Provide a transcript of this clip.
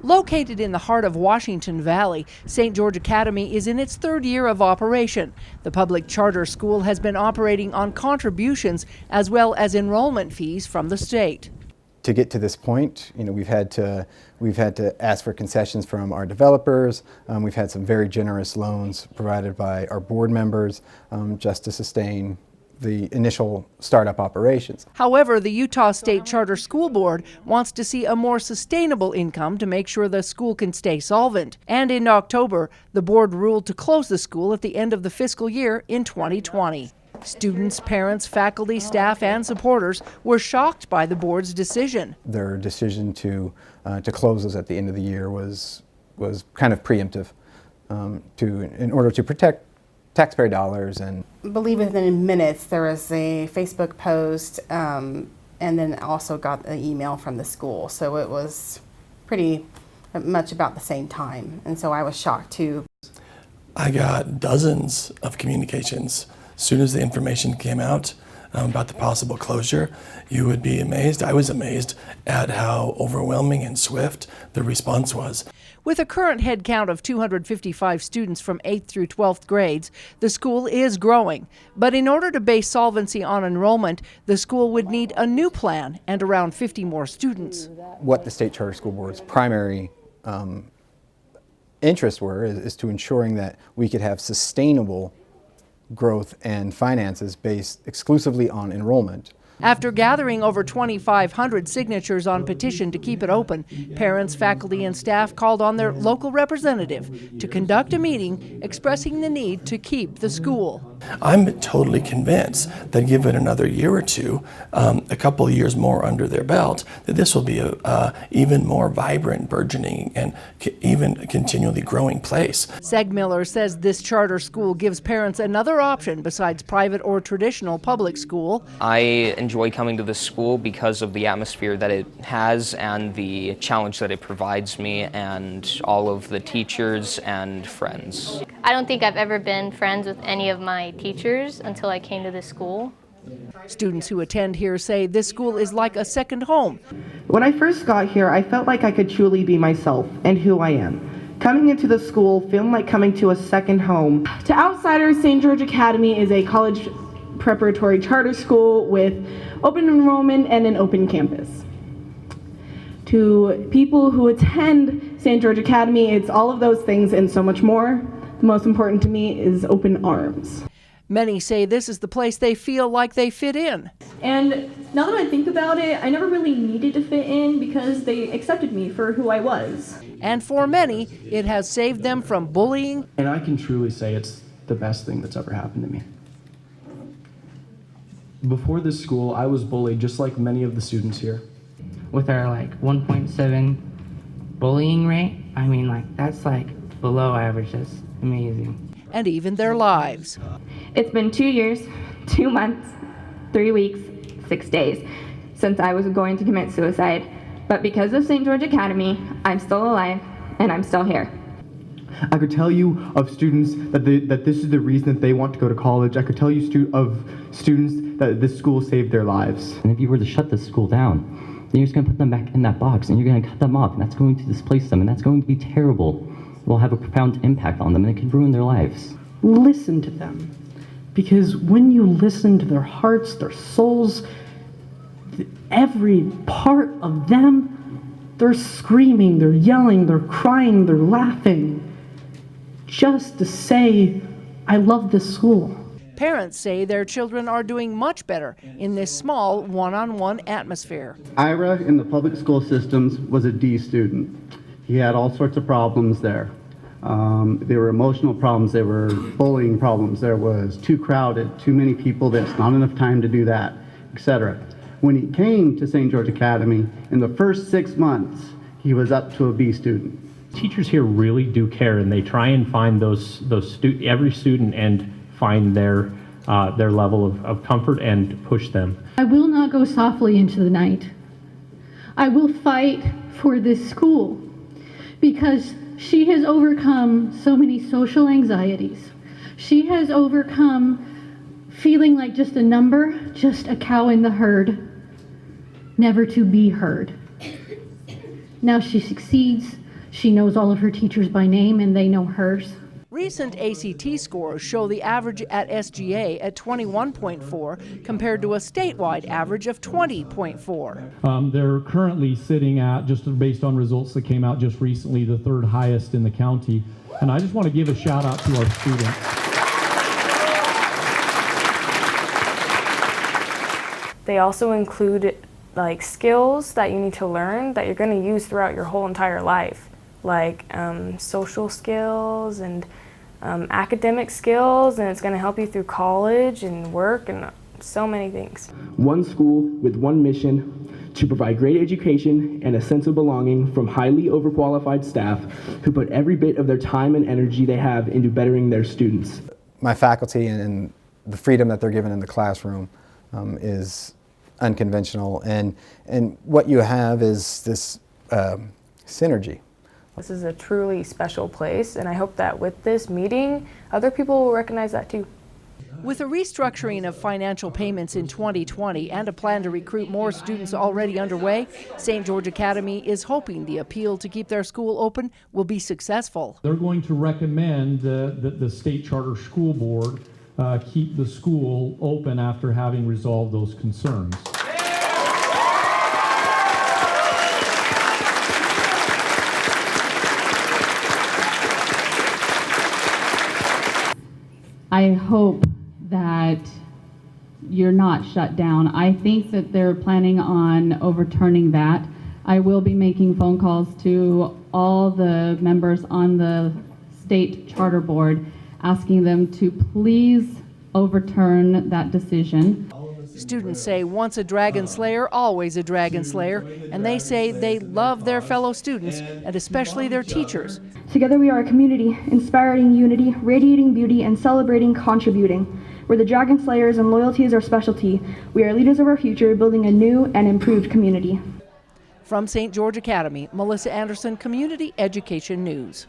Located in the heart of Washington Valley, St. George Academy is in its third year of operation. The public charter school has been operating on contributions as well as enrollment fees from the state. To get to this point, we've had to ask for concessions from our developers. We've had some very generous loans provided by our board members just to sustain the initial startup operations. However, the Utah State Charter School Board wants to see a more sustainable income to make sure the school can stay solvent. And in October, the board ruled to close the school at the end of the fiscal year in 2020. Students, parents, faculty, staff, and supporters were shocked by the board's decision. Their decision to close us at the end of the year was kind of preemptive in order to protect taxpayer dollars. And I believe within minutes there was a Facebook post and then also got an email from the school. So it was pretty much about the same time. And so I was shocked too. I got dozens of communications. As soon as the information came out about the possible closure, you would be amazed. I was amazed at how overwhelming and swift the response was. With a current head count of 255 students from 8th through 12th grades, the school is growing. But in order to base solvency on enrollment, the school would need a new plan and around 50 more students. What the State Charter School Board's primary interests were is to ensuring that we could have sustainable growth and finances based exclusively on enrollment. After gathering over 2,500 signatures on petition to keep it open, parents, faculty, and staff called on their local representative to conduct a meeting expressing the need to keep the school. I'm totally convinced that given another year or two, a couple of years more under their belt, that this will be a even more vibrant, burgeoning, and even continually growing place. Segmiller says this charter school gives parents another option besides private or traditional public school. I enjoy coming to this school because of the atmosphere that it has and the challenge that it provides me and all of the teachers and friends. I don't think I've ever been friends with any of my teachers until I came to this school. Students who attend here say this school is like a second home. When I first got here, I felt like I could truly be myself and who I am. Coming into the school felt like coming to a second home. To outsiders, St. George Academy is a college preparatory charter school with open enrollment and an open campus. To people who attend St. George Academy, it's all of those things and so much more. The most important to me is open arms. Many say this is the place they feel like they fit in. And now that I think about it, I never really needed to fit in because they accepted me for who I was. And for many, it has saved them from bullying. And I can truly say it's the best thing that's ever happened to me. Before this school, I was bullied just like many of the students here. With our 1.7 bullying rate, I mean that's below average. That's amazing. And even their lives. It's been 2 years, 2 months, 3 weeks, 6 days since I was going to commit suicide. But because of St. George Academy, I'm still alive and I'm still here. I could tell you of students that this is the reason that they want to go to college. I could tell you of students that this school saved their lives. And if you were to shut this school down, then you're just going to put them back in that box and you're going to cut them off, and that's going to displace them, and that's going to be terrible. It will have a profound impact on them, and it could ruin their lives. Listen to them, because when you listen to their hearts, their souls, every part of them, they're screaming, they're yelling, they're crying, they're laughing, just to say, I love this school. Parents say their children are doing much better in this small one-on-one atmosphere. Ira in the public school systems was a D student. He had all sorts of problems there. There were emotional problems, there were bullying problems, there was too crowded, too many people, there's not enough time to do that, etc. When he came to St. George Academy, in the first 6 months, he was up to a B student. Teachers here really do care, and they try and find every student and find their level of comfort and push them. I will not go softly into the night. I will fight for this school because she has overcome so many social anxieties. She has overcome feeling like just a number, just a cow in the herd, never to be heard. Now she succeeds She knows all of her teachers by name and they know hers. Recent ACT scores show the average at SGA at 21.4 compared to a statewide average of 20.4. They're currently sitting at, just based on results that came out just recently, the third highest in the county. And I just want to give a shout out to our students. They also include like skills that you need to learn that you're going to use throughout your whole entire life, like social skills and academic skills, and it's going to help you through college and work and so many things. One school with one mission: to provide great education and a sense of belonging from highly overqualified staff who put every bit of their time and energy they have into bettering their students. My faculty and the freedom that they're given in the classroom is unconventional, and what you have is this synergy. This is a truly special place, and I hope that with this meeting, other people will recognize that too. With a restructuring of financial payments in 2020 and a plan to recruit more students already underway, St. George Academy is hoping the appeal to keep their school open will be successful. They're going to recommend that the state charter school board keep the school open after having resolved those concerns. I hope that you're not shut down. I think that they're planning on overturning that. I will be making phone calls to all the members on the state charter board, asking them to please overturn that decision. Students say once a dragon slayer, always a dragon slayer, and they say they love their fellow students and especially their teachers. Together we are a community, inspiring unity, radiating beauty, and celebrating contributing. Where the dragon slayers and loyalty is our specialty, we are leaders of our future, building a new and improved community. From St. George Academy, Melissa Anderson, Community Education News.